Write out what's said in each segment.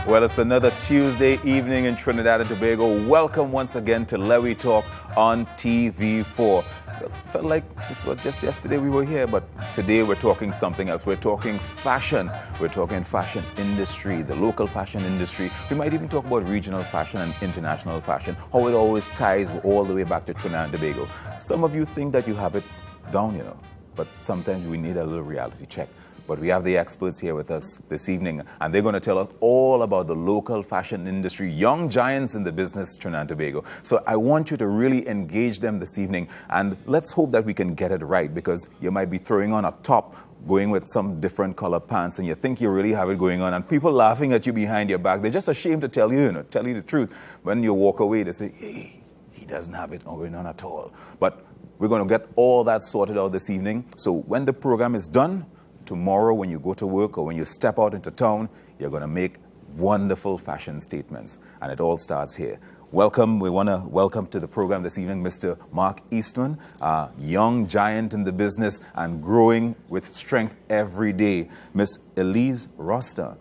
Well, it's another Tuesday evening in Trinidad and Tobago. Welcome once again to Lewi Talk on TV4. Felt like this was just yesterday we were here, but today we're talking something else. We're talking fashion. We're talking fashion industry, the local fashion industry. We might even talk about regional fashion and international fashion, how it always ties all the way back to Trinidad and Tobago. Some of you think that you have it down, but sometimes we need a little reality check. But we have the experts here with us this evening, and they're going to tell us all about the local fashion industry, young giants in the business, Trinidad and Tobago. So I want you to really engage them this evening, and let's hope that we can get it right, because you might be throwing on a top, going with some different color pants, and you think you really have it going on, and people laughing at you behind your back. They're just ashamed to tell you, tell you the truth. When you walk away, they say, hey, he doesn't have it going on at all. But we're going to get all that sorted out this evening. So when the program is done, tomorrow when you go to work or when you step out into town, you're going to make wonderful fashion statements. And it all starts here. Welcome. We want to welcome to the program this evening Mr. Mark Eastman, a young giant in the business and growing with strength every day. Miss Elise Roster,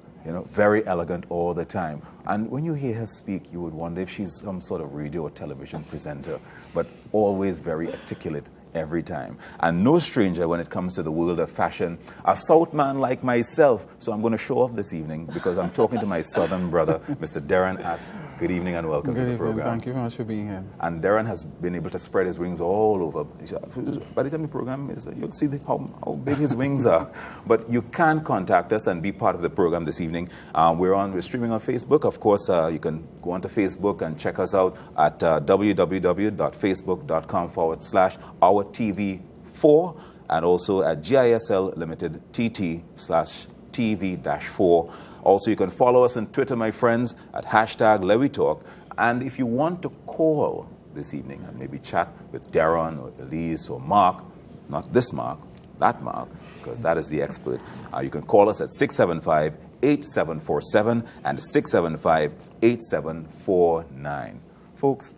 very elegant all the time. And when you hear her speak, you would wonder if she's some sort of radio or television presenter, but always very articulate every time. And no stranger when it comes to the world of fashion, a South man like myself. So I'm going to show off this evening because I'm talking to my southern brother, Mr. Darren Atz. Good evening and welcome to the program. Thank you very much for being here. And Darren has been able to spread his wings all over. By the time the program is, you'll see how big his wings are. But you can contact us and be part of the program this evening. We're streaming on Facebook. Of course, you can go onto Facebook and check us out at www.facebook.com/our TV4, and also at GISL Limited TT/TV-4. Also, you can follow us on Twitter, my friends, at #LewiTalk. And if you want to call this evening and maybe chat with Darren or Elise or Mark, not this Mark, that Mark, because that is the expert, you can call us at 675-8747 and 675-8749. Folks,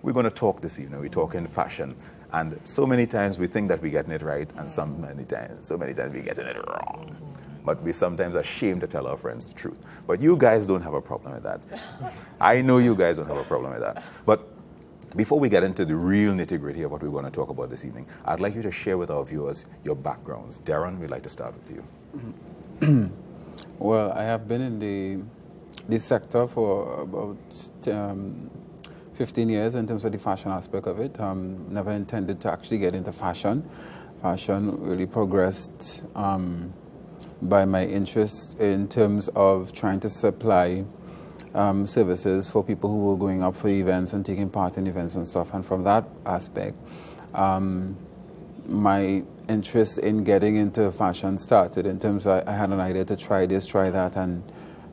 we're going to talk this evening. We're talking fashion. And so many times we think that we're getting it right, and so many times we're getting it wrong. But we're sometimes ashamed to tell our friends the truth. But you guys don't have a problem with that. I know you guys don't have a problem with that. But before we get into the real nitty-gritty of what we're going to talk about this evening, I'd like you to share with our viewers your backgrounds. Darren, we'd like to start with you. Well, I have been in the sector for about 15 years in terms of the fashion aspect of it. Never intended to actually get into fashion. Fashion really progressed by my interest in terms of trying to supply services for people who were going up for events and taking part in events and stuff. And from that aspect, my interest in getting into fashion started in terms of I had an idea to try this, try that, and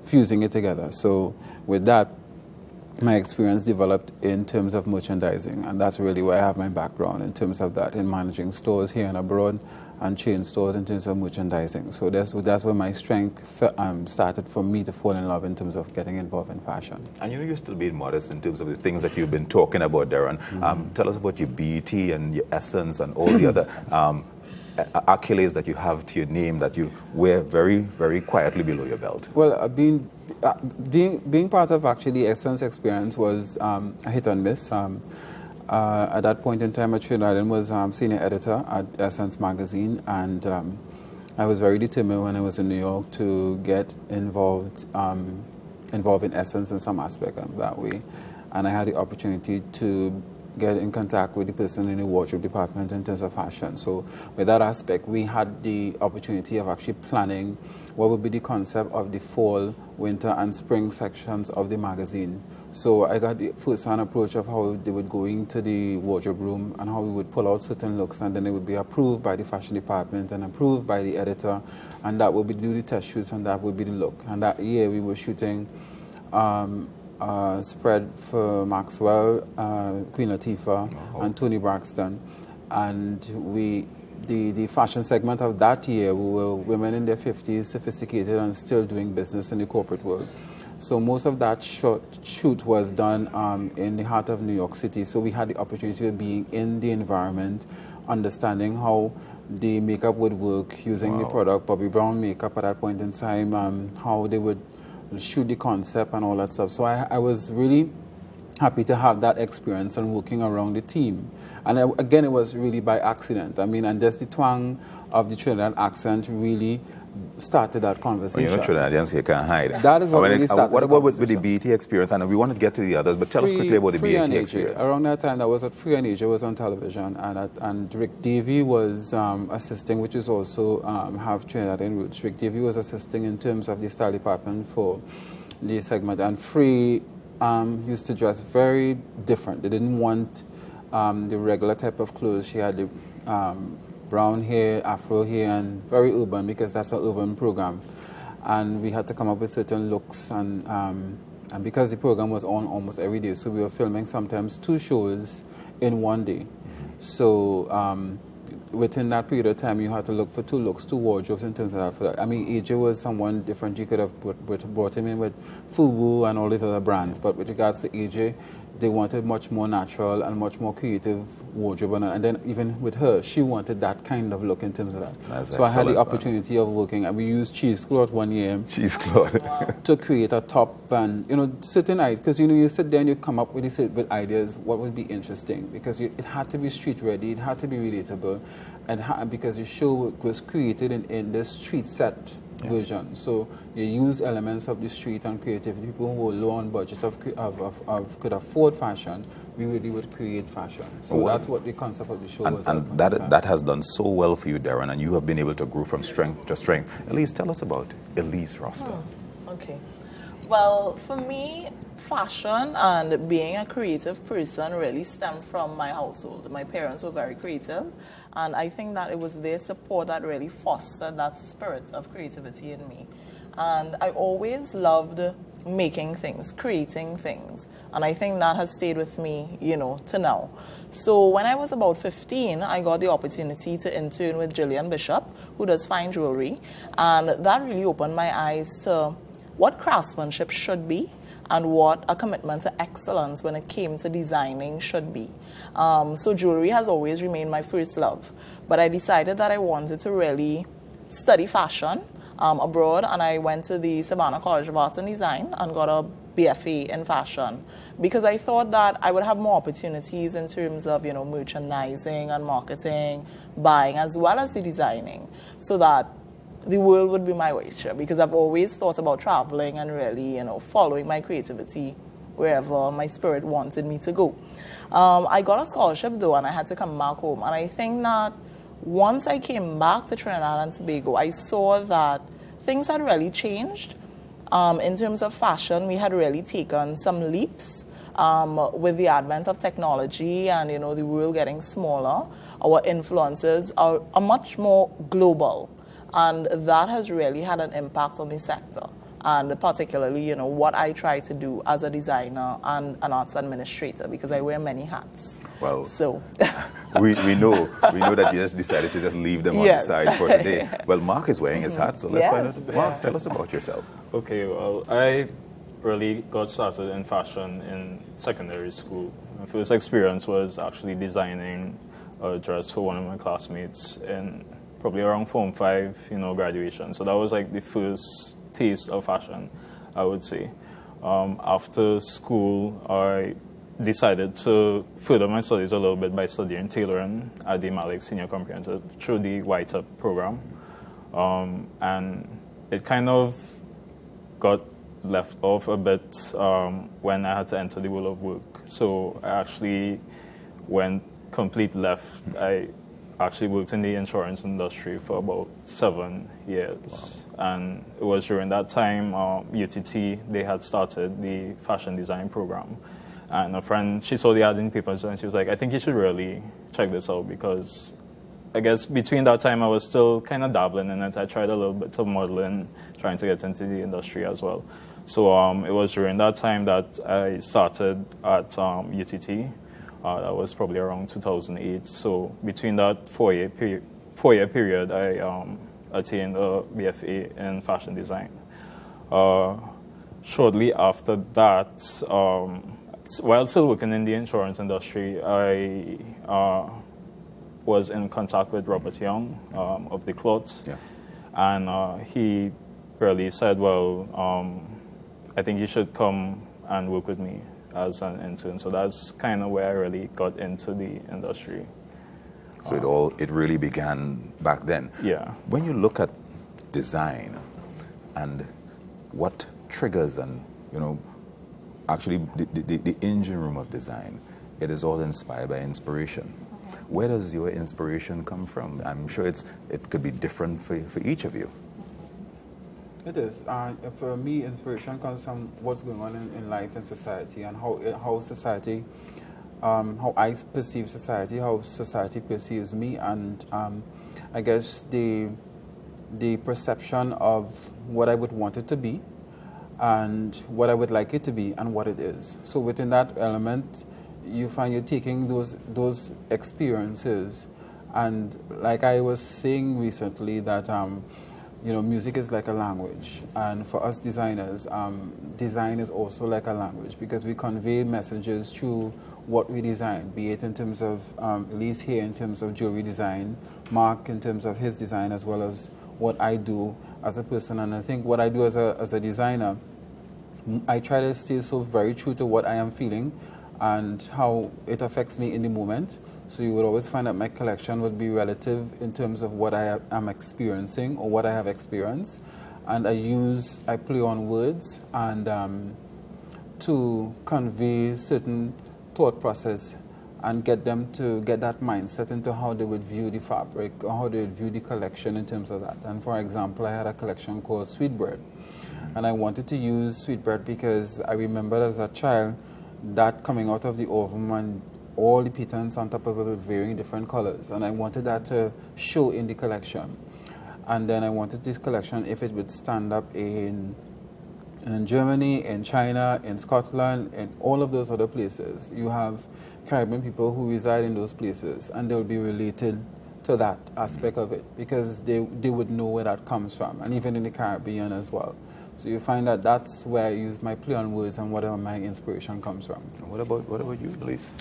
fusing it together. So with that, my experience developed in terms of merchandising, and that's really where I have my background in terms of that, in managing stores here and abroad and chain stores in terms of merchandising. So that's where my strength started for me to fall in love in terms of getting involved in fashion. And you're still being modest in terms of the things that you've been talking about, Darren. Tell us about your BET and your Essence and all the other accolades that you have to your name that you wear very, very quietly below your belt. Well, being part of actually Essence experience was a hit and miss. At that point in time, I was senior editor at Essence magazine, and I was very determined when I was in New York to get involved in Essence in some aspect of that way. And I had the opportunity to get in contact with the person in the wardrobe department in terms of fashion. So with that aspect, we had the opportunity of actually planning what would be the concept of the fall, winter, and spring sections of the magazine. So I got the first-hand approach of how they would go into the wardrobe room and how we would pull out certain looks, and then it would be approved by the fashion department and approved by the editor, and that would be do the test shoots, and that would be the look. And that year we were shooting spread for Maxwell, Queen Latifah, and Toni Braxton. And the fashion segment of that year, we were women in their 50s, sophisticated, and still doing business in the corporate world. So most of that shoot was done in the heart of New York City. So we had the opportunity of being in the environment, understanding how the makeup would work using the product, Bobbi Brown makeup at that point in time, how they would shoot the concept and all that stuff. So I was really happy to have that experience and working around the team. And again, it was really by accident. I mean, and just the twang of the Trinidad accent really started that conversation. Well, Trinidadians, you can't hide. That is what really started What the about with the conversation. BET experience? And we want to get to the others, but tell us quickly about the Free BET and AJ. experience. Around that time, that was at Free and AJ was on television, and Rick Davey was assisting, which is also have Trinidadian roots. Rick Davey was assisting in terms of the style department for the segment, and Free used to dress very different. They didn't want the regular type of clothes. She had the brown hair, afro hair, and very urban because that's an urban program. And we had to come up with certain looks, and because the program was on almost every day, so we were filming sometimes 2 shows in one day. So within that period of time, you had to look for 2 looks, 2 wardrobes in terms of that. For that. I mean, AJ was someone different. You could have brought him in with FUBU and all the other brands, but with regards to AJ, they wanted much more natural and much more creative wardrobe. And then even with her, she wanted that kind of look in terms of that. That's so I had the excellent, opportunity of working, and we used cheesecloth one year Cheesecloth. to create a top and, certain ideas. Because, you sit there and you come up with ideas, what would be interesting. Because it had to be street ready, it had to be relatable, and because the show was created in this street set version. So you use elements of the street and creativity. People who were low on budget could afford fashion, we really would create fashion. So that's what the concept of the show was. And that has done so well for you, Darren, and you have been able to grow from strength to strength. Elise, tell us about Elise Roscoe. Okay. Well, for me, fashion and being a creative person really stemmed from my household. My parents were very creative, and I think that it was their support that really fostered that spirit of creativity in me. And I always loved making things, creating things, and I think that has stayed with me, to now. So when I was about 15, I got the opportunity to intern with Gillian Bishop, who does fine jewelry, and that really opened my eyes to what craftsmanship should be and what a commitment to excellence when it came to designing should be. So jewelry has always remained my first love, but I decided that I wanted to really study fashion abroad, and I went to the Savannah College of Arts and Design and got a BFA in fashion because I thought that I would have more opportunities in terms of, merchandising and marketing, buying, as well as the designing, so that the world would be my oyster, because I've always thought about traveling and really, following my creativity wherever my spirit wanted me to go. I got a scholarship though, and I had to come back home. And I think that once I came back to Trinidad and Tobago, I saw that things had really changed. In terms of fashion, we had really taken some leaps with the advent of technology and, the world getting smaller. Our influences are much more global. And that has really had an impact on the sector, and particularly, what I try to do as a designer and an arts administrator, because I wear many hats. Well, so we know that you just decided to just leave them on the side for today. Well, Mark is wearing his hat, so let's find out. Mark, tell us about yourself. Okay, well, I really got started in fashion in secondary school. My first experience was actually designing a dress for one of my classmates in probably around Form 5, graduation. So that was like the first taste of fashion, I would say. After school, I decided to further my studies a little bit by studying tailoring at the Malik Senior Comprehensive through the YTUP program. And it kind of got left off a bit when I had to enter the world of work. So I actually went complete left. I actually worked in the insurance industry for about 7 years. Wow. And it was during that time, UTT, they had started the fashion design program. And a friend, she saw the ad in papers and she was like, I think you should really check this out, because I guess between that time I was still kind of dabbling in it. I tried a little bit of modeling, trying to get into the industry as well. So it was during that time that I started at UTT. That was probably around 2008. So between that four-year period, I attained a BFA in fashion design. Shortly after that, while still working in the insurance industry, I was in contact with Robert Young of the Cloth. Yeah. And he really said, well, I think you should come and work with me as an intern. So that's kind of where I really got into the industry. So it really began back then. Yeah. When you look at design and what triggers and, actually the engine room of design, it is all inspired by inspiration. Where does your inspiration come from? I'm sure it could be different for each of you. It is. For me, inspiration comes from what's going on in life and society, and how society, how I perceive society, how society perceives me, and I guess the perception of what I would want it to be, and what I would like it to be, and what it is. So within that element, you find you're taking those experiences, and like I was saying recently that music is like a language, and for us designers, design is also like a language, because we convey messages through what we design, be it in terms of Elise here in terms of jewelry design, Mark in terms of his design, as well as what I do as a person. And I think what I do as a designer, I try to stay so very true to what I am feeling and how it affects me in the moment. So you would always find that my collection would be relative in terms of what I am experiencing or what I have experienced. And I play on words and to convey certain thought process and get them to get that mindset into how they would view the fabric or how they would view the collection in terms of that. And for example, I had a collection called Sweetbread. And I wanted to use Sweetbread because I remember as a child that coming out of the oven and all the patterns on top of it were varying different colors. And I wanted that to show in the collection. And then I wanted this collection, if it would stand up in Germany, in China, in Scotland, in all of those other places. You have Caribbean people who reside in those places, and they'll be related to that aspect of it because they would know where that comes from, and even in the Caribbean as well. So you find that that's where I use my play on words and whatever my inspiration comes from. What about you, Elise?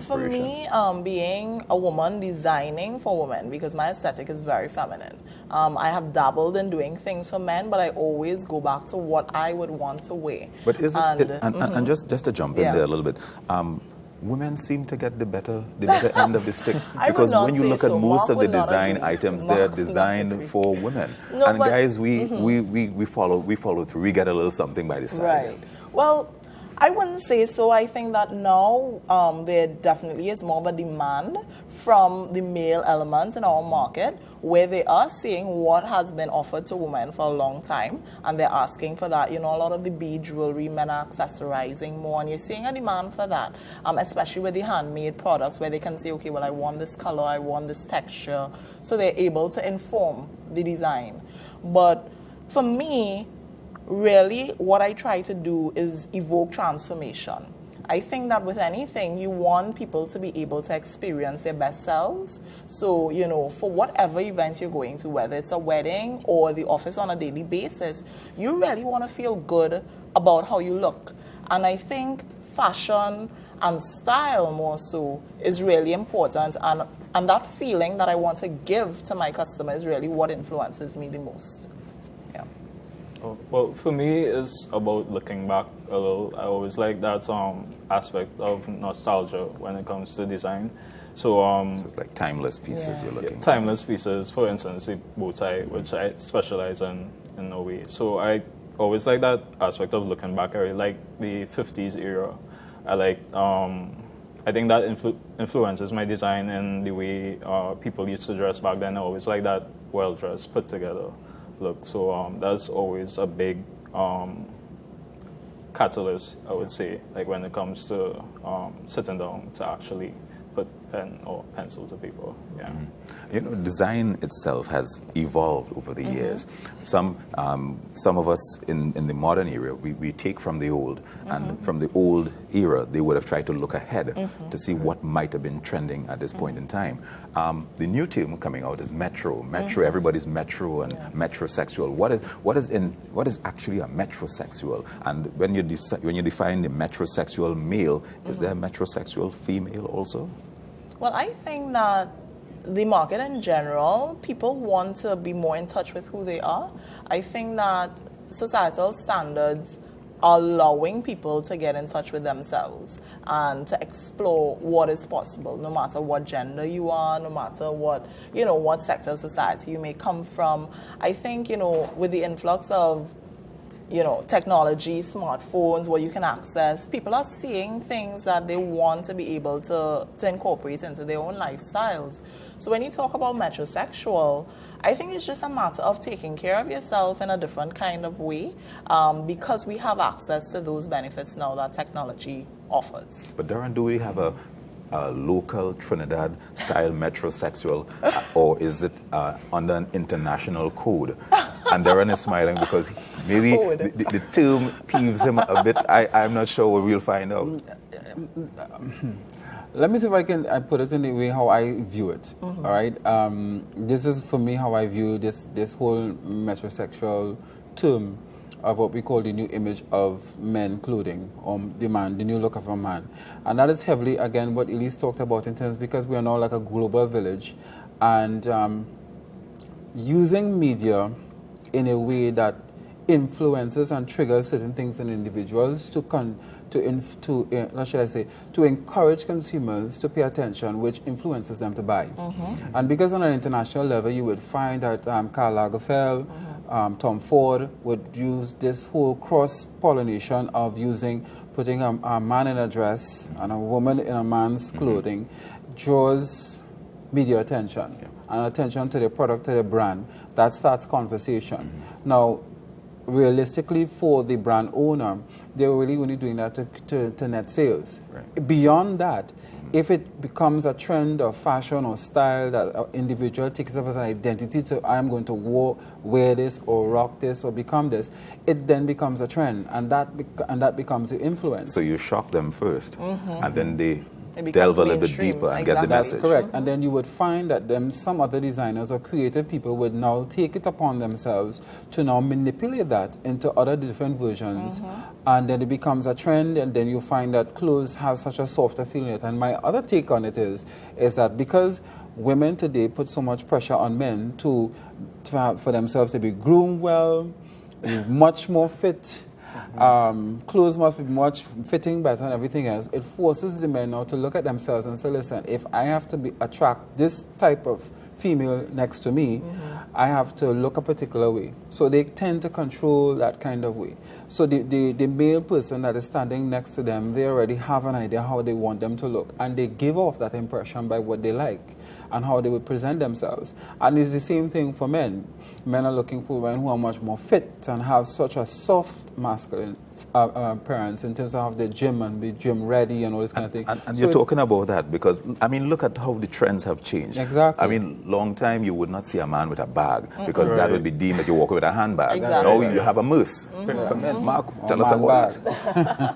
For me, being a woman designing for women, because my aesthetic is very feminine. I have dabbled in doing things for men, but I always go back to what I would want to wear. But is and just to jump in there a little bit, women seem to get the better end of the stick, because when you look at most of the design items, they're designed for women. No, and guys, we follow through. We get a little something by the side. Right. Well, I wouldn't say so. I think that now there definitely is more of a demand from the male elements in our market, where they are seeing what has been offered to women for a long time, and they're asking for that. A lot of the bead jewelry, men are accessorizing more, and you're seeing a demand for that, especially with the handmade products, where they can say, okay, well, I want this color, I want this texture, so they're able to inform the design. But for me, really, what I try to do is evoke transformation. I think that with anything, you want people to be able to experience their best selves. So, for whatever event you're going to, whether it's a wedding or the office on a daily basis, you really want to feel good about how you look. And I think fashion and style more so is really important. And that feeling that I want to give to my customer is really what influences me the most. Well, for me, it's about looking back a little. I always like that aspect of nostalgia when it comes to design. So it's like timeless pieces you're looking for. Timeless pieces, for instance, the bow tie, which I specialize in a way. So I always like that aspect of looking back. I really like the 50s era. I think that influences my design and the way people used to dress back then. I always like that well-dressed, put together look. So that's always a big catalyst, I would say, like when it comes to sitting down to actually put pen or pencil to paper. Yeah. Design itself has evolved over the years. Some of us in the modern era, we take from the old, and from the old era, they would have tried to look ahead to see what might have been trending at this point in time. The new term coming out is metro. Everybody's metro and metrosexual. What is actually a metrosexual? And when you define the metrosexual male, is there a metrosexual female also? Well, I think that the market in general, people want to be more in touch with who they are. I think that societal standards allowing people to get in touch with themselves and to explore what is possible, no matter what gender you are, no matter what, what sector of society you may come from. I think, with the influx of technology, smartphones, what you can access, people are seeing things that they want to be able to incorporate into their own lifestyles. So when you talk about metrosexual, I think it's just a matter of taking care of yourself in a different kind of way, because we have access to those benefits now that technology offers. But Darren, do we have a local Trinidad-style metrosexual, or is it under an international code? And Darren is smiling because maybe the term peeves him a bit. I'm not sure what we'll find out. Let me see if I can put it in the way how I view it. All right. This is for me how I view this whole metrosexual term of what we call the new image of men clothing, the new look of a man. And that is heavily, again, what Elise talked about in terms, because we are now like a global village, and using media in a way that influences and triggers certain things in individuals to encourage consumers to pay attention, which influences them to buy. And because on an international level, you would find that Karl Lagerfeld, Tom Ford would use this whole cross-pollination of putting a man in a dress and a woman in a man's clothing draws media attention and attention to the product, to the brand. That starts conversation. Now, realistically, for the brand owner, they're really only doing that to net sales. Right. Beyond that, if it becomes a trend of fashion or style that an individual takes up as an identity to, I'm going to wear this or rock this or become this, it then becomes a trend, and that becomes the influence. So you shock them first, and then they delve a little bit deeper and get the message. Correct. And then you would find that some other designers or creative people would now take it upon themselves to now manipulate that into other different versions. And then it becomes a trend, and then you find that clothes has such a softer feeling. And my other take on it is that because women today put so much pressure on men for themselves to be groomed well, be much more fit, clothes must be much fitting better and everything else. It forces the men now to look at themselves and say, listen, if I have to attract this type of female next to me, I have to look a particular way. So they tend to control that kind of way. So the male person that is standing next to them, they already have an idea how they want them to look, and they give off that impression by what they like and how they would present themselves. And it's the same thing for men. Men are looking for women who are much more fit and have such a soft masculine appearance in terms of have the gym and be gym ready and all this kind of thing. And so you're talking about that because, I mean, look at how the trends have changed. Exactly. I mean, long time you would not see a man with a bag because that would be deemed that you're walking with a handbag. Exactly. Now you have a moose. Come in, Mark, tell us about it.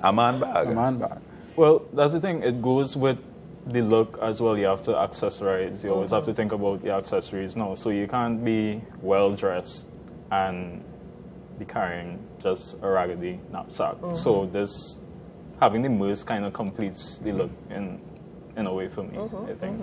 A man bag. A man bag. Well, that's the thing. It goes with the look as well. You have to accessorize. You always have to think about the accessories now. So you can't be well dressed and be carrying just a raggedy knapsack. So this having the moose kind of completes the look in a way for me, I think.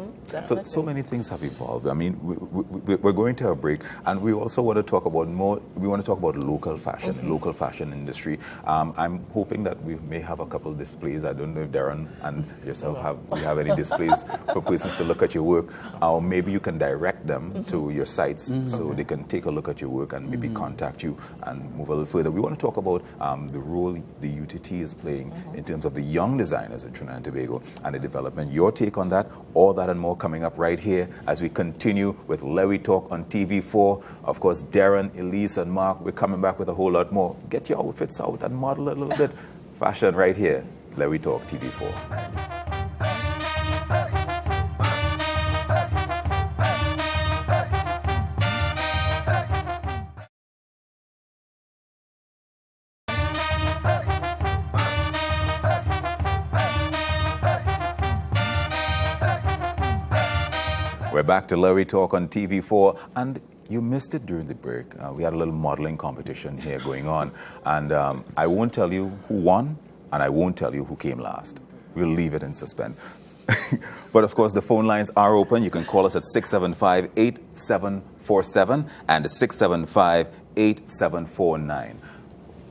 So many things have evolved. I mean, we're going to a break, and we also want to talk about local fashion, local fashion industry. I'm hoping that we may have a couple of displays. I don't know if Darren and yourself have any displays for persons to look at your work, or maybe you can direct them to your sites so they can take a look at your work and maybe contact you and move a little further. We want to talk about the role the UTT is playing in terms of the young designers in Trinidad and Tobago and the development. Your take on that, all that and more coming up right here as we continue with Lewy Talk on TV4. Of course, Darren, Elise, and Mark, we're coming back with a whole lot more. Get your outfits out and model a little bit. Fashion right here. Lewy Talk TV4. We're back to Lewy Talk on TV4, and you missed it during the break. We had a little modeling competition here going on, and I won't tell you who won, and I won't tell you who came last. We'll leave it in suspense. But of course, the phone lines are open. You can call us at 675-8747 and 675-8749.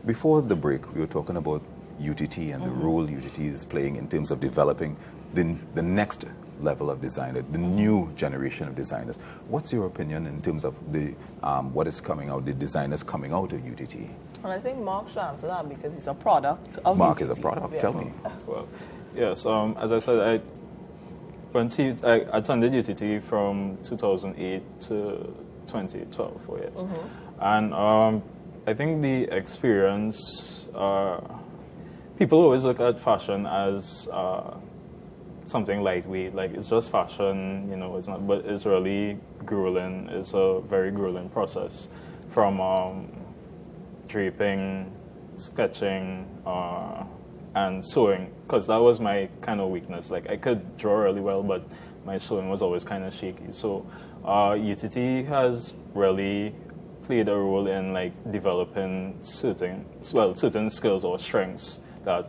Before the break, we were talking about UTT and the role UTT is playing in terms of developing the next level of designer, the new generation of designers. What's your opinion in terms of the what is coming out, the designers coming out of UTT? And I think Mark should answer that because he's a product of Mark UTT. is a product. Yeah. Tell me. Well, yes, as I said, I attended UTT from 2008 to 2012, 4 years. And I think the experience, people always look at fashion as something lightweight, like it's just fashion, it's not, but it's really grueling. It's a very grueling process from draping, sketching, and sewing, because that was my kind of weakness. Like I could draw really well, but my sewing was always kind of shaky. So UTT has really played a role in like developing certain skills or strengths that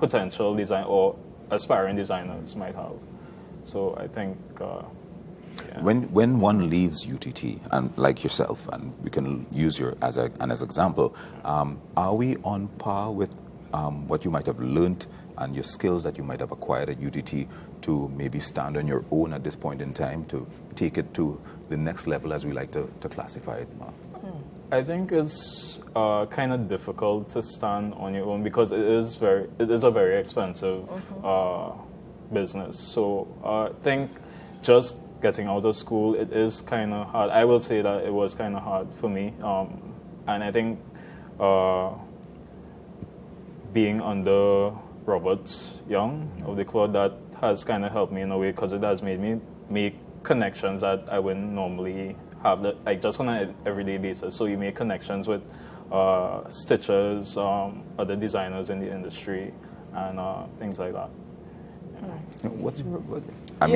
potential design or aspiring designers might have. So I think When one leaves UTT, and like yourself, and we can use you as an example, are we on par with what you might have learned and your skills that you might have acquired at UTT to maybe stand on your own at this point in time to take it to the next level, as we like to classify it, Mark? I think it's kind of difficult to stand on your own because it is a very expensive business. So I think just getting out of school, it is kind of hard. I will say that it was kind of hard for me, and I think being under Robert Young of the Claude, that has kind of helped me in a way because it has made me make connections that I wouldn't normally have, like just on an everyday basis. So you make connections with stitchers, other designers in the industry, and things like that. What's your? I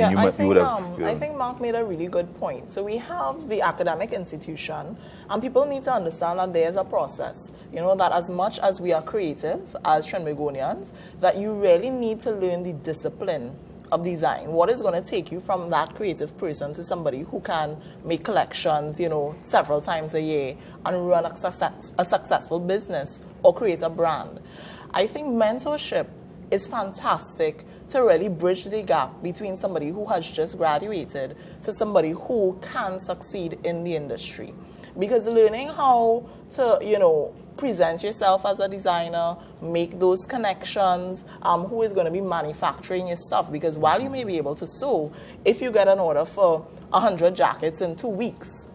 think Mark made a really good point. So we have the academic institution, and people need to understand that there's a process. That as much as we are creative as Trinbagonians, that you really need to learn the discipline of design. What is going to take you from that creative person to somebody who can make collections, several times a year and run a successful business or create a brand? I think mentorship is fantastic to really bridge the gap between somebody who has just graduated to somebody who can succeed in the industry. Because learning how to, present yourself as a designer, make those connections, who is going to be manufacturing your stuff. Because while you may be able to sew, if you get an order for 100 jackets in 2 weeks,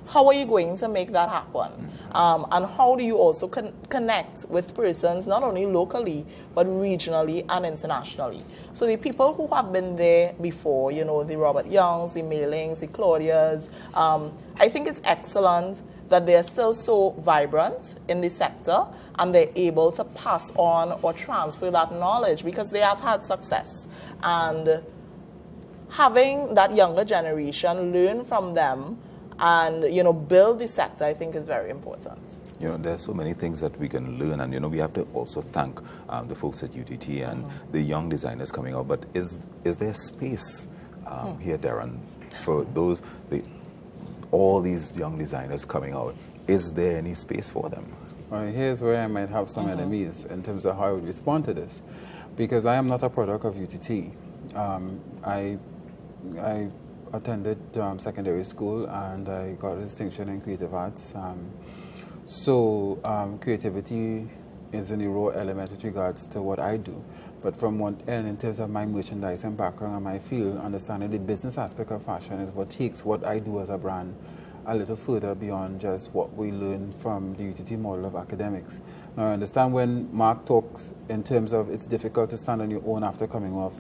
how are you going to make that happen? And how do you also connect with persons, not only locally, but regionally and internationally? So the people who have been there before, the Robert Youngs, the Mailings, the Claudias, I think it's excellent that they're still so vibrant in the sector and they're able to pass on or transfer that knowledge because they have had success. And having that younger generation learn from them and, build the sector, I think is very important. There's so many things that we can learn, and, we have to also thank the folks at UTT and the young designers coming out. But is there space here, Darren, for all these young designers coming out? Is there any space for them? Here's where I might have some enemies in terms of how I would respond to this, because I am not a product of UTT. I attended secondary school and I got a distinction in creative arts. So creativity is an raw element with regards to what I do. But from one end, in terms of my merchandising background and my field, understanding the business aspect of fashion is what takes what I do as a brand a little further beyond just what we learn from the UTT model of academics. Now, I understand when Mark talks in terms of it's difficult to stand on your own after coming off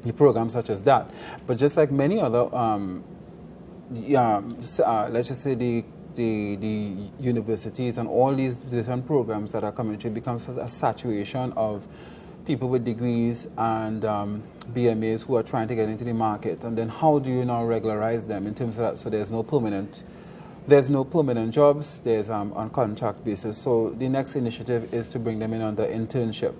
the program such as that. But just like many other, let's just say the universities and all these different programs that are coming to, it becomes a saturation of people with degrees and BMAs who are trying to get into the market. And then how do you now regularize them in terms of that? So there's no permanent jobs, there's on contract basis. So the next initiative is to bring them in under internship.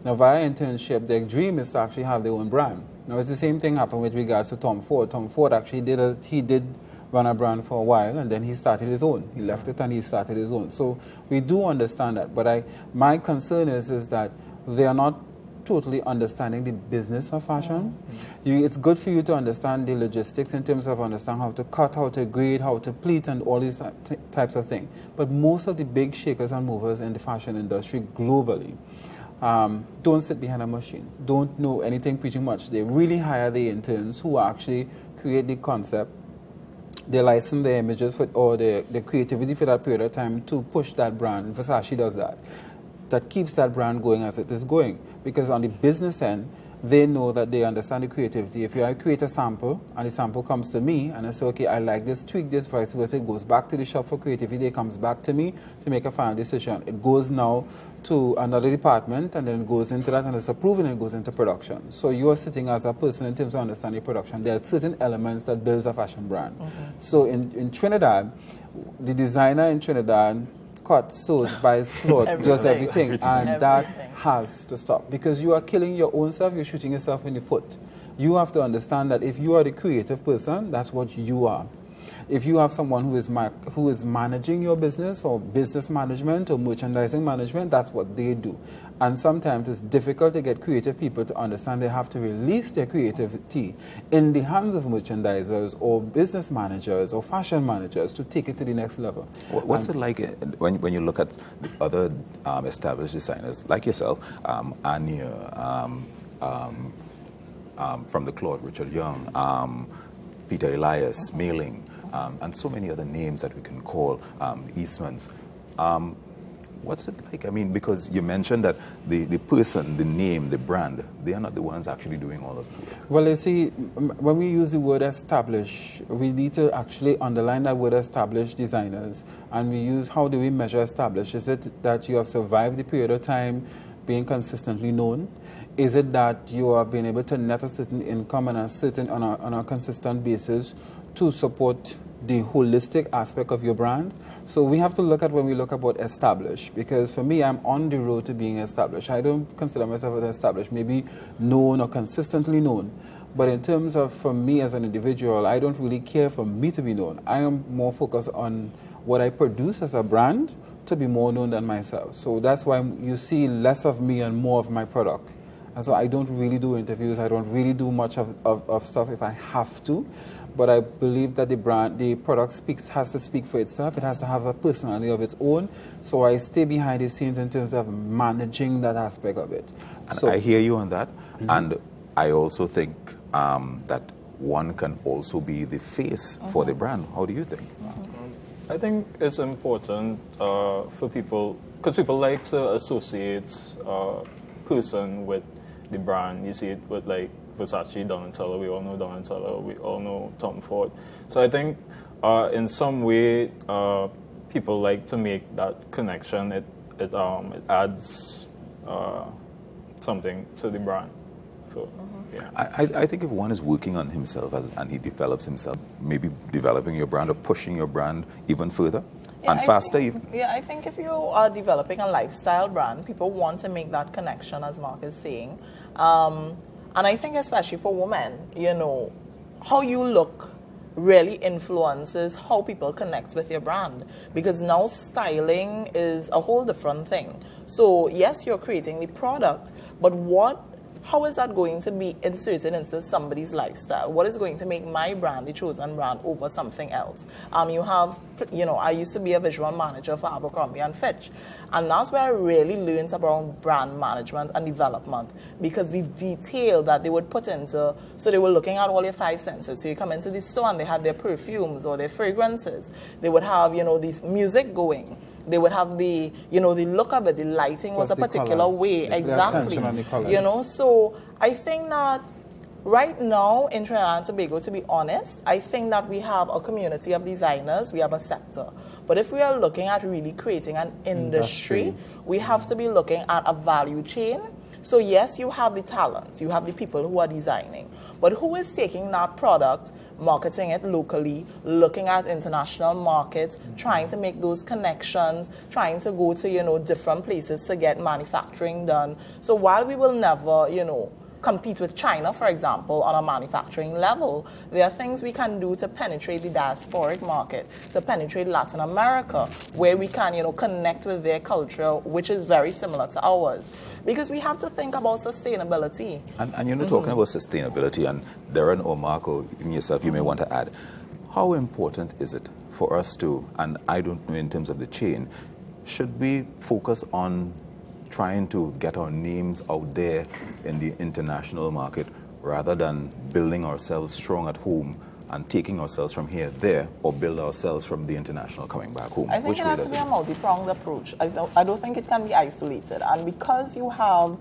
Now via internship, their dream is to actually have their own brand. Now it's the same thing happened with regards to Tom Ford. Tom Ford actually did run a brand for a while, and then he started his own. He left it and he started his own. So we do understand that. But my concern is that they are not totally understanding the business of fashion. It's good for you to understand the logistics in terms of understand how to cut, how to grade, how to pleat, and all these types of things. But most of the big shakers and movers in the fashion industry globally don't sit behind a machine, don't know anything pretty much. They really hire the interns who actually create the concept. They license the images or the creativity for that period of time to push that brand. Versace does that. That keeps that brand going as it is going. Because on the business end, they know that they understand the creativity. If I create a sample, and the sample comes to me, and I say, okay, I like this, tweak this, vice versa, it goes back to the shop for creativity, it comes back to me to make a final decision. It goes now to another department, and then it goes into that, and it's approved, and it goes into production. So you are sitting as a person in terms of understanding production. There are certain elements that builds a fashion brand. So in Trinidad, the designer in Trinidad cuts, sews, buys clothes, does everything. And that has to stop, because you are killing your own self, you're shooting yourself in the foot. You have to understand that if you are the creative person, that's what you are. If you have someone who is managing your business, or business management or merchandising management, that's what they do. And sometimes it's difficult to get creative people to understand they have to release their creativity in the hands of merchandisers or business managers or fashion managers to take it to the next level. What's it like when you look at the other established designers like yourself, Anya, from the Claude, Richard Young, Peter Elias, Mailing, and so many other names that we can call, Eastmans. What's it like? I mean, because you mentioned that the person, the name, the brand, they are not the ones actually doing all of it. Well, you see, when we use the word establish, we need to actually underline that word establish designers. And we use, how do we measure establish? Is it that you have survived the period of time being consistently known? Is it that you have been able to net a certain income and on a consistent basis to support the holistic aspect of your brand? So we have to look at when we look about establish, because for me, I'm on the road to being established. I don't consider myself as established, maybe known or consistently known. But in terms of, for me as an individual, I don't really care for me to be known. I am more focused on what I produce as a brand to be more known than myself. So that's why you see less of me and more of my product. And so I don't really do interviews. I don't really do much of stuff if I have to. But I believe that the product has to speak for itself. It has to have a personality of its own. So I stay behind the scenes in terms of managing that aspect of it. And I hear you on that. And I also think that one can also be the face for the brand. How do you think? I think it's important for people, because people like to associate person with the brand. You see it with like Versace, Donatella. We all know Donatella. We all know Tom Ford. So I think in some way people like to make that connection. It adds something to the brand. So, yeah. I think if one is working on himself and he develops himself, maybe developing your brand or pushing your brand even further and faster even. Yeah, I think if you are developing a lifestyle brand, people want to make that connection, as Mark is saying. And I think especially for women, you know, how you look really influences how people connect with your brand, because now styling is a whole different thing. So yes, you're creating the product, but how is that going to be inserted into somebody's lifestyle? What is going to make my brand the chosen brand over something else? I used to be a visual manager for Abercrombie & Fitch, and that's where I really learned about brand management and development, because the detail that they would put into, so they were looking at all your five senses. So you come into the store and they had their perfumes or their fragrances. They would have, this music going. They would have the look of it, the lighting was a particular colors. way. Exactly. On the colors. So I think that right now in Trinidad and Tobago, to be honest, I think that we have a community of designers, we have a sector. But if we are looking at really creating an industry, we have to be looking at a value chain. So yes, you have the talent, you have the people who are designing, but who is taking that product, marketing it locally, looking at international markets, trying to make those connections, trying to go to, different places to get manufacturing done. So while we will never, compete with China, for example, on a manufacturing level. There are things we can do to penetrate the diasporic market, to penetrate Latin America, where we can, connect with their culture, which is very similar to ours. Because we have to think about sustainability. And you're talking about sustainability, and Darren or Marco, yourself, you may want to add, how important is it for us to, and I don't know in terms of the chain, should we focus on trying to get our names out there in the international market rather than building ourselves strong at home and taking ourselves from here there, or build ourselves from the international coming back home? I think it has to be a multi-pronged approach. I don't think it can be isolated. And because you have,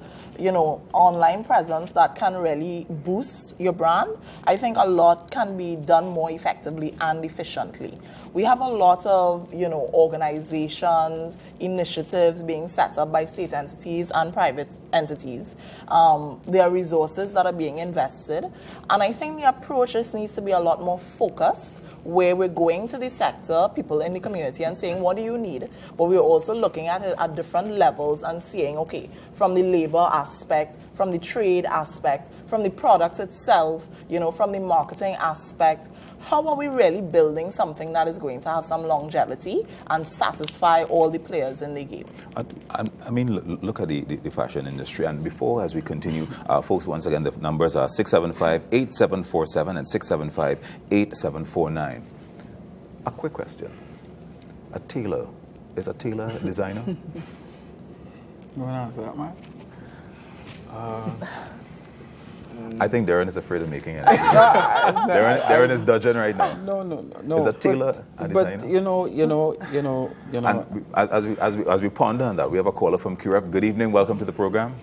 online presence that can really boost your brand, I think a lot can be done more effectively and efficiently. We have a lot of, organizations, initiatives being set up by state entities and private entities. There are resources that are being invested. And I think the approach just needs to be a lot more focused, where we're going to the sector, people in the community, and saying, what do you need? But we're also looking at it at different levels and seeing, okay, from the labor aspect, from the trade aspect, from the product itself, from the marketing aspect, how are we really building something that is going to have some longevity and satisfy all the players in the game? I mean, look at the fashion industry. And before, as we continue, folks, once again, the numbers are 675-8747 and 675-8749. A quick question. A tailor. Is a tailor a designer? You want to answer that, Mark? I think Darren is afraid of making it. Darren is dodging right now. No. Is a tailor a designer? But And as we ponder on that, we have a caller from QREP. Good evening. Welcome to the program.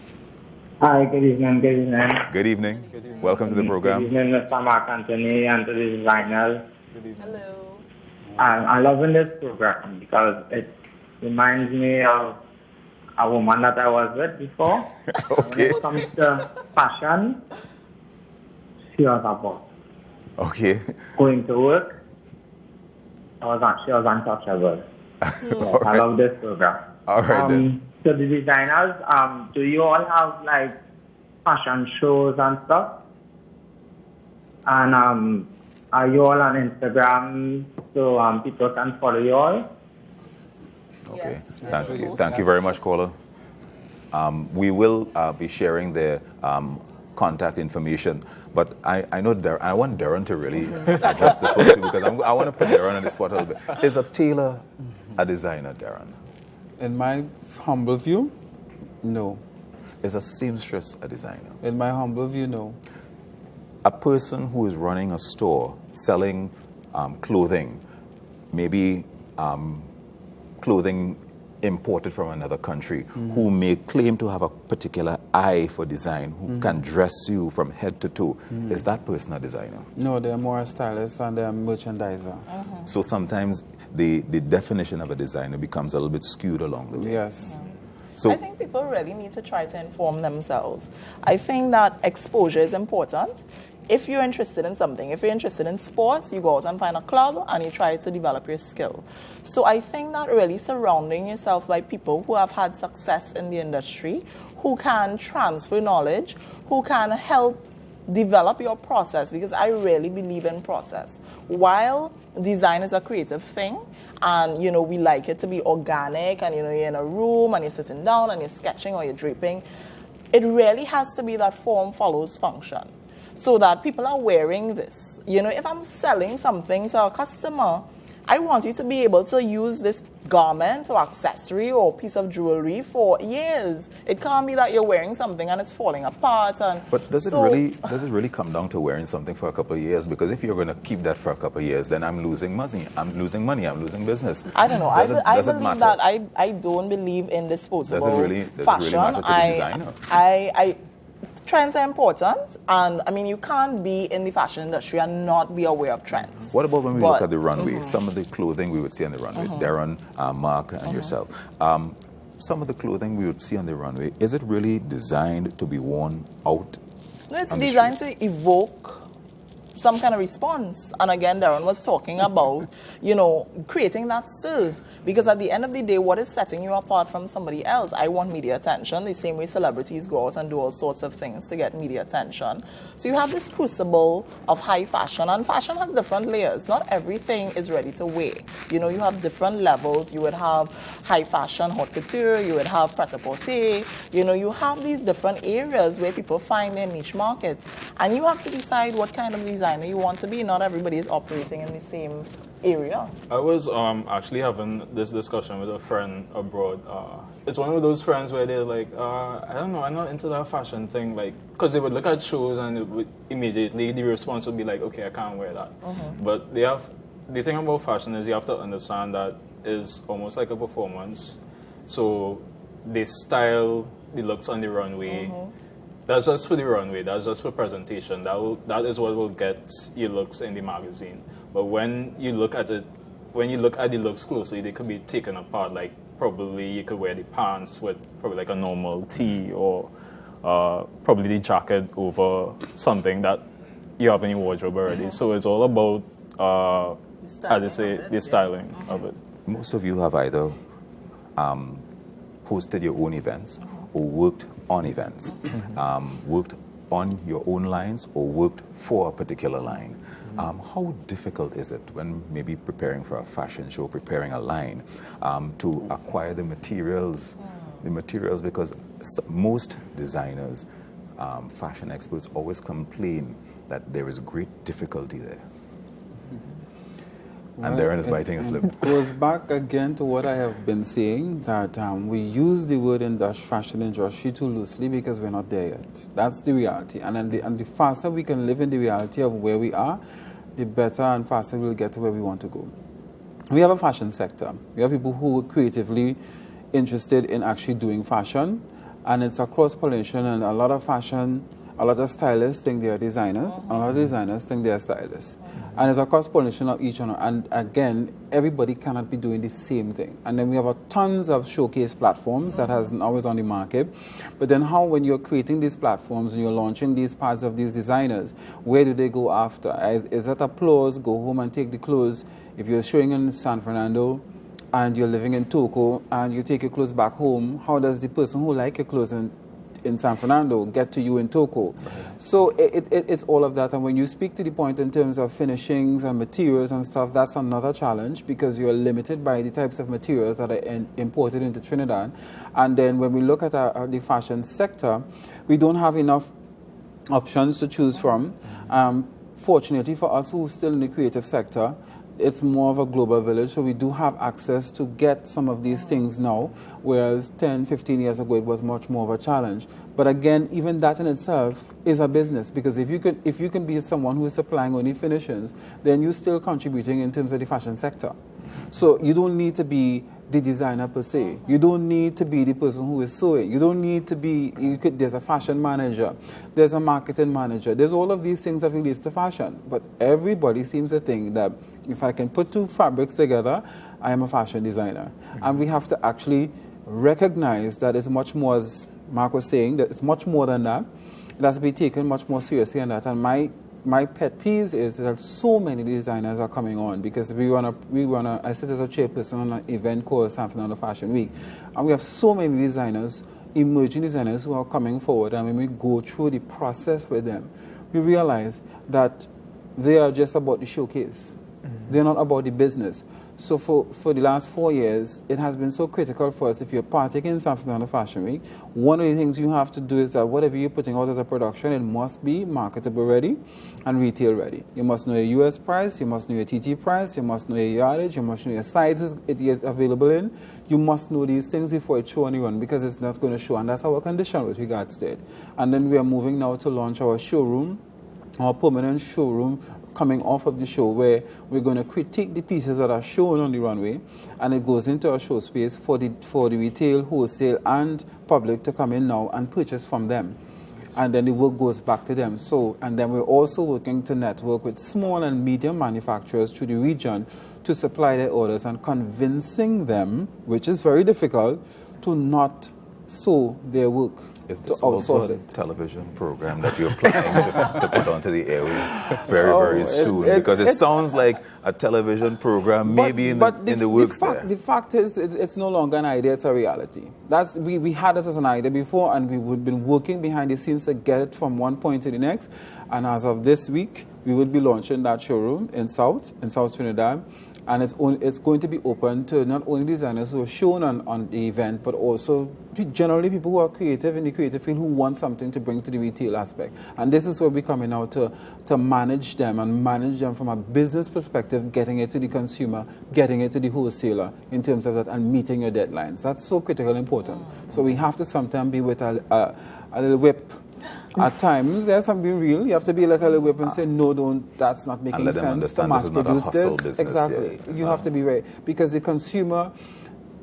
Hi, good evening. Good evening. Welcome to the program. Good evening, Mr. Mark Anthony, and to the designers. Hello. I'm loving this program because it reminds me of a woman that I was with before. Okay. When it comes to fashion, she was a boss. Okay. Going to work, she was untouchable. So I love this program. All right, then. So the designers, do you all have like fashion shows and stuff? And are you all on Instagram so people can follow you all? Okay. Yes. Thank you very much, caller. We will be sharing the contact information, but I know I want Darren to really address this one too, because I want to put Darren on the spot a little bit. Is a tailor a designer, Darren? in my humble view, no. Is a seamstress a designer? In my humble view, no. A person who is running a store selling clothing, maybe clothing imported from another country, who may claim to have a particular eye for design, who can dress you from head to toe, is that person a designer? No, they're more a stylist and they're a merchandiser. So sometimes the definition of a designer becomes a little bit skewed along the way. Yes. So I think people really need to try to inform themselves. I think that exposure is important. If you're interested in something, if you're interested in sports, you go out and find a club and you try to develop your skill. So I think that really surrounding yourself by people who have had success in the industry, who can transfer knowledge, who can help develop your process, because I really believe in process. While design is a creative thing, and we like it to be organic, and you're in a room and you're sitting down and you're sketching or you're draping, it really has to be that form follows function. So that people are wearing this. If I'm selling something to a customer, I want you to be able to use this garment or accessory or piece of jewelry for years. It can't be that you're wearing something and it's falling apart. But does it really come down to wearing something for a couple of years? Because if you're going to keep that for a couple of years, then I'm losing money. I'm losing business. I don't know. Does it believe matter? that I don't believe in disposable Does it really fashion. matter to the designer? Trends are important, and you can't be in the fashion industry and not be aware of trends. What about when we look at the runway? Some of the clothing we would see on the runway, Darren, Mark, and yourself. Some of the clothing we would see on the runway, is it really designed to be worn out? No, it's on the designed street? to evoke some kind of response. And again, Darren was talking about, creating that still. Because at the end of the day, what is setting you apart from somebody else? I want media attention, the same way celebrities go out and do all sorts of things to get media attention. So you have this crucible of high fashion, and fashion has different layers. Not everything is ready to wear. You have different levels. You would have high fashion, haute couture, you would have pret-a-porter. You have these different areas where people find their niche markets. And you have to decide what kind of designer you want to be. Not everybody is operating in the same area. I was actually having this discussion with a friend abroad. It's one of those friends where they're like, I don't know, I'm not into that fashion thing, because they would look at shows and it would immediately the response would be like, okay, I can't wear that. But the thing about fashion is you have to understand that is almost like a performance. So they style the looks on the runway. That's just for the runway. That's just for presentation. That is what will get your looks in the magazine. But when you look at the looks closely, they could be taken apart. Like probably you could wear the pants with probably like a normal tee, or probably the jacket over something that you have in your wardrobe already. So it's all about, as I say, the styling of it. Most of you have either hosted your own events or worked on events, worked on your own lines or worked for a particular line. How difficult is it when maybe preparing for a fashion show, preparing a line, to acquire the materials? Because most designers, fashion experts always complain that there is great difficulty there. And Darren is biting his lip. It goes back again to what I have been saying, that we use the word fashion industry too loosely because we're not there yet. That's the reality. And the faster we can live in the reality of where we are, the better and faster we'll get to where we want to go. We have a fashion sector. We have people who are creatively interested in actually doing fashion, and it's a cross-pollination, and a lot of stylists think they are designers, and a lot of designers think they are stylists. And it's a cross-pollination of each other. And again, everybody cannot be doing the same thing. And then we have tons of showcase platforms that has always on the market. But then when you're creating these platforms and you're launching these parts of these designers, where do they go after? Is that applause, go home and take the clothes? If you're showing in San Fernando and you're living in Toco and you take your clothes back home, how does the person who like your clothes in San Fernando get to you in Toco? So it's all of that. And when you speak to the point in terms of finishings and materials and stuff, that's another challenge because you're limited by the types of materials that are imported into Trinidad. And then when we look at the fashion sector, we don't have enough options to choose from. Fortunately for us who are still in the creative sector, it's more of a global village, so we do have access to get some of these things now, whereas 10, 15 years ago it was much more of a challenge. But again, even that in itself is a business, because if you can be someone who is supplying only finishings, then you're still contributing in terms of the fashion sector. So you don't need to be the designer per se. You don't need to be the person who is sewing. You don't need to be, there's a fashion manager, there's a marketing manager, there's all of these things that relates to fashion. But everybody seems to think that if I can put two fabrics together, I am a fashion designer. And we have to actually recognize that it's much more, as Mark was saying, that it's much more than that. It has to be taken much more seriously than that. And my pet peeves is that so many designers are coming on, because I sit as a chairperson on an event called San Fernando Fashion Week, and we have so many designers, emerging designers who are coming forward, and when we go through the process with them, we realize that they are just about the showcase. They're not about the business. So for the last 4 years, it has been so critical for us. If you're partaking in San Fernando Fashion Week, one of the things you have to do is that whatever you're putting out as a production, it must be marketable ready and retail ready. You must know your US price, you must know your TT price, you must know your yardage, you must know your sizes it is available in. You must know these things before it show on the run, because it's not going to show, and that's our condition with regards to it. And then we are moving now to launch our showroom, our permanent showroom, coming off of the show, where we're going to critique the pieces that are shown on the runway, and it goes into our show space for the retail, wholesale and public to come in now and purchase from them. And then the work goes back to them. So, and then we're also working to network with small and medium manufacturers through the region to supply their orders, and convincing them, which is very difficult, to not sew their work. Is to this also outsource a it. television program that you're planning to put onto the airwaves very, Oh, very it's- soon? it's- Because it it's- sounds like a television program, maybe in the works there. The fact is, it's no longer an idea; it's a reality. We had it as an idea before, and we've been working behind the scenes to get it from one point to the next. And as of this week, we will be launching that showroom in South Trinidad. And it's going to be open to not only designers who are shown on the event, but also generally people who are creative in the creative field who want something to bring to the retail aspect. And this is where we're coming out to manage them and manage them from a business perspective, getting it to the consumer, getting it to the wholesaler in terms of that, and meeting your deadlines. That's so critical and important. So we have to sometimes be with a little whip. At times, there's something real. You have to be like a little whip and say, no, don't, that's not making let them sense. understand To this is not a mass hustle produce this. business. Exactly. Yeah, You have to be right. Because the consumer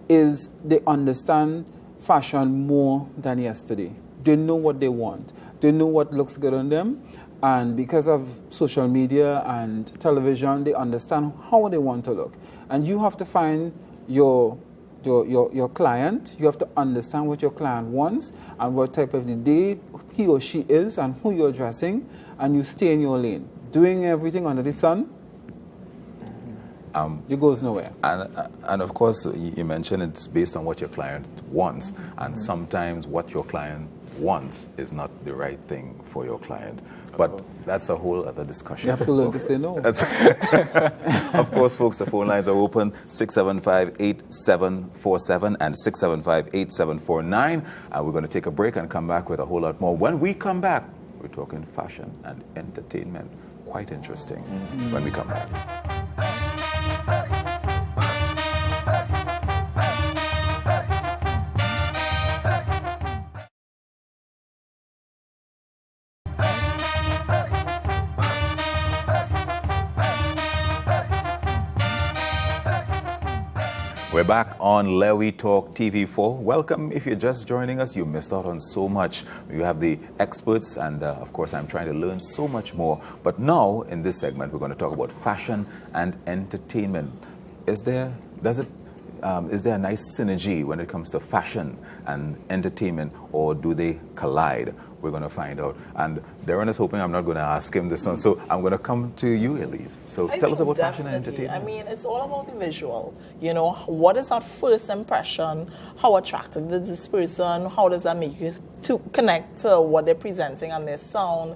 they understand fashion more than yesterday. They know what they want. They know what looks good on them. And because of social media and television, they understand how they want to look. And you have to find your client. You have to understand what your client wants and what type of the day he or she is and who you're addressing, and you stay in your lane. Doing everything under the sun, it goes nowhere. And of course, you mentioned it's based on what your client wants, and sometimes what your client wants is not the right thing for your client. But that's a whole other discussion. You have to learn to say no. Of course, folks, the phone lines are open, 675-8747 and 675-8749. And we're going to take a break and come back with a whole lot more. When we come back, we're talking fashion and entertainment. Quite interesting when we come back. We're back on Lewi Talk TV4. Welcome. If you're just joining us, you missed out on so much. You have the experts, and of course, I'm trying to learn so much more. But now, in this segment, we're going to talk about fashion and entertainment. Is there a nice synergy when it comes to fashion and entertainment, or do they collide? We're going to find out. And Darren is hoping I'm not going to ask him this one, so I'm going to come to you, Elise. So tell us about fashion and entertainment. I mean, it's all about the visual. You know, what is our first impression? How attractive is this person? How does that make you to connect to what they're presenting and their sound?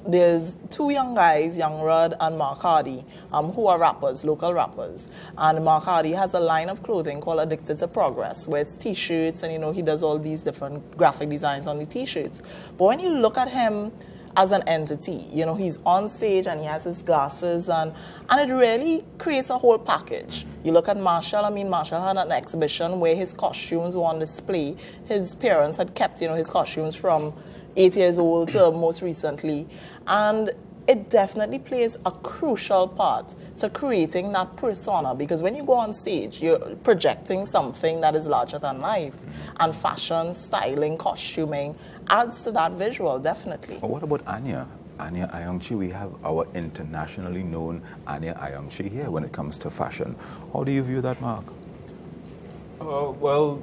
There's two young guys, Young Rod and Mark Hardy, who are rappers, local rappers. And Mark Hardy has a line of clothing called Addicted to Progress, where it's T-shirts, and, you know, he does all these different graphic designs on the T-shirts. But when you look at him as an entity, you know, he's on stage and he has his glasses, and it really creates a whole package. You look at Marshall. I mean, Marshall had an exhibition where his costumes were on display. His parents had kept, you know, his costumes from 8 years old to most recently. And it definitely plays a crucial part to creating that persona, because when you go on stage, you're projecting something that is larger than life. And fashion, styling, costuming adds to that visual, definitely. Well, what about Anya? Anya Ayongchi, we have our internationally known Anya Ayongchi here when it comes to fashion. How do you view that, Mark? Well,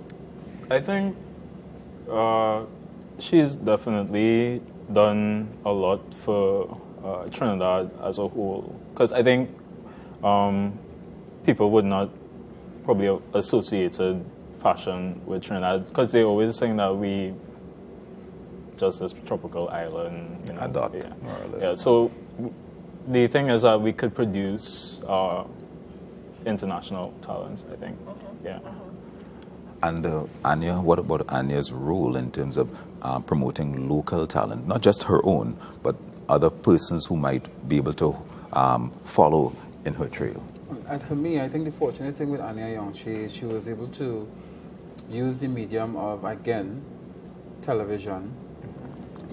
I think she's definitely done a lot for Trinidad as a whole. Because I think people would not probably associated fashion with Trinidad, because they always saying that we just this tropical island, you know. Adopt, yeah. more or less. Yeah, so the thing is that we could produce international talents, I think. Yeah. And Anya, what about Anya's role in terms of promoting local talent, not just her own, but other persons who might be able to follow in her trail? And for me, I think the fortunate thing with Anya Ayongchi is she was able to use the medium of, again, television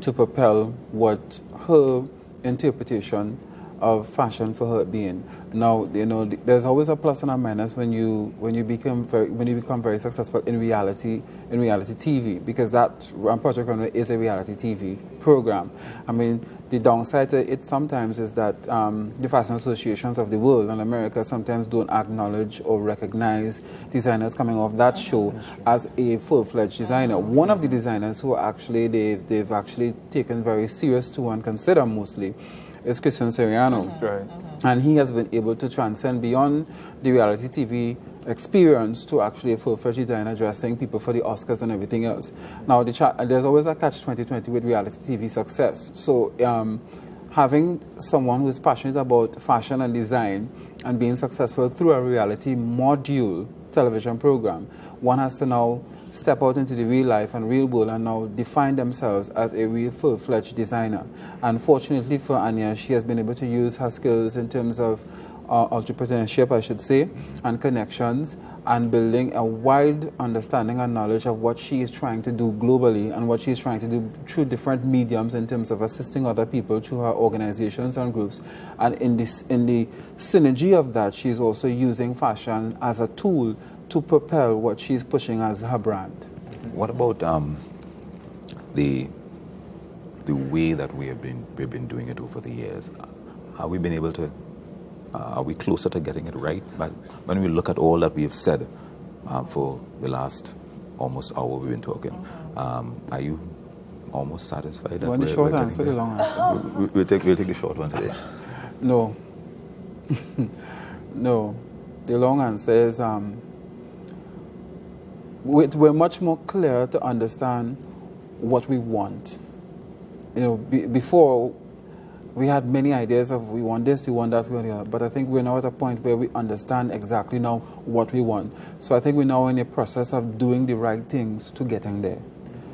to propel what her interpretation of fashion for her being. Now, there's always a plus and a minus when you become very successful in reality TV, because that Project Runway is a reality TV program. I mean, the downside to it sometimes is that the fashion associations of the world and America sometimes don't acknowledge or recognize designers coming off that show as a full-fledged designer. One of the designers who actually they've actually taken very serious to and consider mostly is Christian Siriano. Right. And he has been able to transcend beyond the reality TV experience to actually a full-fledged designer dressing people for the Oscars and everything else. Now, there's always a catch-2020 with reality TV success. So having someone who is passionate about fashion and design and being successful through a reality module television program, one has to now step out into the real life and real world and now define themselves as a real full-fledged designer. And fortunately for Anya, she has been able to use her skills in terms of entrepreneurship, I should say, and connections, and building a wide understanding and knowledge of what she is trying to do globally and what she is trying to do through different mediums in terms of assisting other people through her organizations and groups. And in the synergy of that, she's also using fashion as a tool to propel what she's pushing as her brand. What about the way that we've been doing it over the years? Have we been able to? Are we closer to getting it right? But when we look at all that we have said for the last almost hour we've been talking, are you almost satisfied? You want the short answer, the long answer? We'll take the short one today. No. No. The long answer is we're much more clear to understand what we want. Before, we had many ideas of we want this, we want that, we want that. But I think we're now at a point where we understand exactly now what we want. So I think we're now in a process of doing the right things to getting there.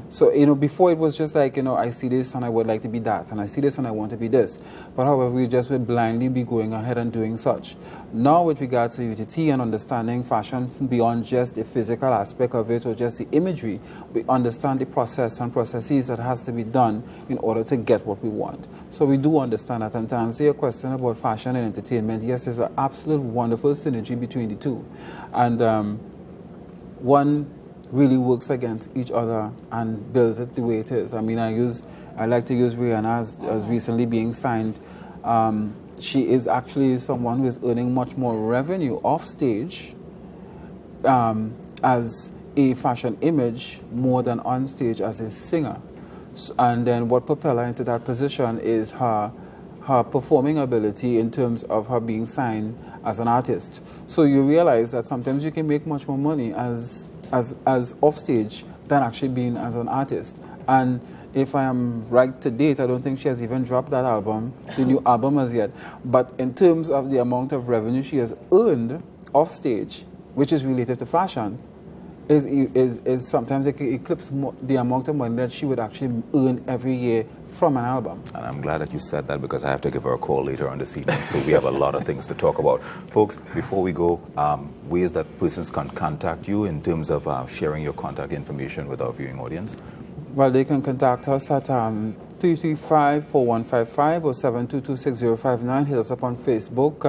So, before it was just like, I see this and I would like to be that, and I see this and I want to be this. But however, we just would blindly be going ahead and doing such. Now, with regards to UTT and understanding fashion beyond just the physical aspect of it or just the imagery, we understand the process and processes that has to be done in order to get what we want. So we do understand that. And to answer your question about fashion and entertainment, yes, there's an absolute wonderful synergy between the two. And one really works against each other and builds it the way it is. I mean, I like to use Rihanna as recently being signed. She is actually someone who is earning much more revenue off stage as a fashion image more than on stage as a singer. And then what propelled her into that position is her performing ability in terms of her being signed as an artist. So you realize that sometimes you can make much more money as off stage than actually being as an artist. And if I am right to date, I don't think she has even dropped that album, the new album as yet. But in terms of the amount of revenue she has earned off stage, which is related to fashion, is sometimes it eclipses the amount of money that she would actually earn every year from an album. And I'm glad that you said that, because I have to give her a call later on this evening, so we have a lot of things to talk about. Folks, before we go, ways that persons can contact you in terms of sharing your contact information with our viewing audience? Well, they can contact us at 335-4155 or 722-6059. Hit us up on Facebook,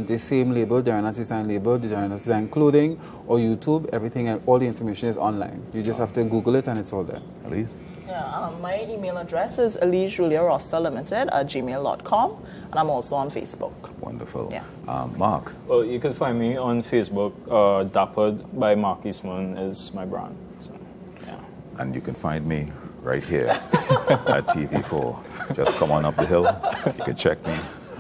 the same label, Diana's Design label, the Diana's Design Clothing, or YouTube. Everything and all the information is online. You just have to Google it and it's all there. Elise? Yeah, my email address is elisejuliarossa@gmail.com, and I'm also on Facebook. Wonderful. Yeah. Mark? Well, you can find me on Facebook. Dappered by Mark Eastman is my brand. So, yeah. And you can find me right here at TV4. Just come on up the hill. You can check me.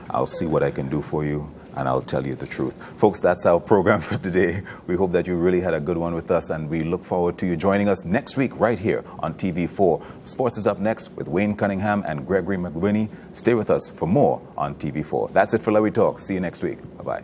I'll see what I can do for you, and I'll tell you the truth. Folks, that's our program for today. We hope that you really had a good one with us, and we look forward to you joining us next week right here on TV4. Sports is up next with Wayne Cunningham and Gregory McWhinney. Stay with us for more on TV4. That's it for Let We Talk. See you next week. Bye-bye.